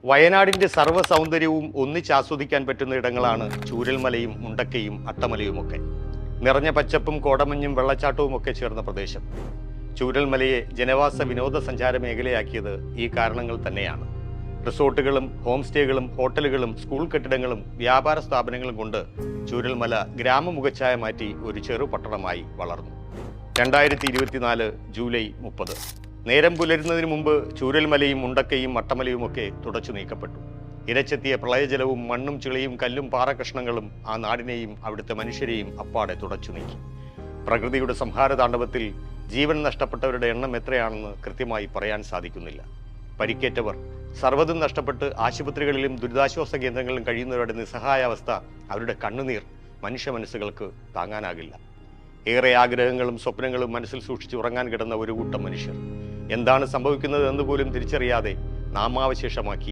വയനാടിന്റെ സർവ്വ സൗന്ദര്യവും ഒന്നിച്ചാസ്വദിക്കാൻ പറ്റുന്ന ഇടങ്ങളാണ് ചൂരൽമലയും മുണ്ടക്കയും അട്ടമലയുമൊക്കെ. നിറഞ്ഞ പച്ചപ്പും കോടമഞ്ഞും വെള്ളച്ചാട്ടവും ഒക്കെ ചേർന്ന പ്രദേശം. ചൂരൽമലയെ ജനവാസ വിനോദസഞ്ചാര മേഖലയാക്കിയത് ഈ കാരണങ്ങൾ തന്നെയാണ്. റിസോർട്ടുകളും ഹോം സ്റ്റേകളും ഹോട്ടലുകളും സ്കൂൾ കെട്ടിടങ്ങളും വ്യാപാര സ്ഥാപനങ്ങളും കൊണ്ട് ചൂരൽമല ഗ്രാമമുഖച്ഛായ മാറ്റി ഒരു ചെറു പട്ടണമായി വളർന്നു. 2024 ജൂലൈ 30 നേരം പുലരുന്നതിന് മുമ്പ് ചൂരൽമലയും മുണ്ടക്കയും അട്ടമലയുമൊക്കെ തുടച്ചു നീക്കപ്പെട്ടു. ഇരച്ചെത്തിയ പ്രളയജലവും മണ്ണും ചെളിയും കല്ലും പാറകഷ്ണങ്ങളും ആ നാടിനെയും അവിടുത്തെ മനുഷ്യരെയും അപ്പാടെ തുടച്ചു നീക്കി. പ്രകൃതിയുടെ സംഹാര താണ്ഡവത്തിൽ ജീവൻ നഷ്ടപ്പെട്ടവരുടെ എണ്ണം എത്രയാണെന്ന് കൃത്യമായി പറയാൻ സാധിക്കുന്നില്ല. പരിക്കേറ്റവർ, സർവ്വതും നഷ്ടപ്പെട്ട് ആശുപത്രികളിലും ദുരിതാശ്വാസ കേന്ദ്രങ്ങളിലും കഴിയുന്നവരുടെ നിസ്സഹായാവസ്ഥ, അവരുടെ കണ്ണുനീർ മനുഷ്യ മനസ്സുകൾക്ക് താങ്ങാനാകില്ല. ഏറെ ആഗ്രഹങ്ങളും സ്വപ്നങ്ങളും മനസ്സിൽ സൂക്ഷിച്ച് ഉറങ്ങാൻ കിടന്ന ഒരു കൂട്ടം മനുഷ്യർ എന്താണ് സംഭവിക്കുന്നത് എന്ന് പോലും തിരിച്ചറിയാതെ നാമാവശേഷമാക്കി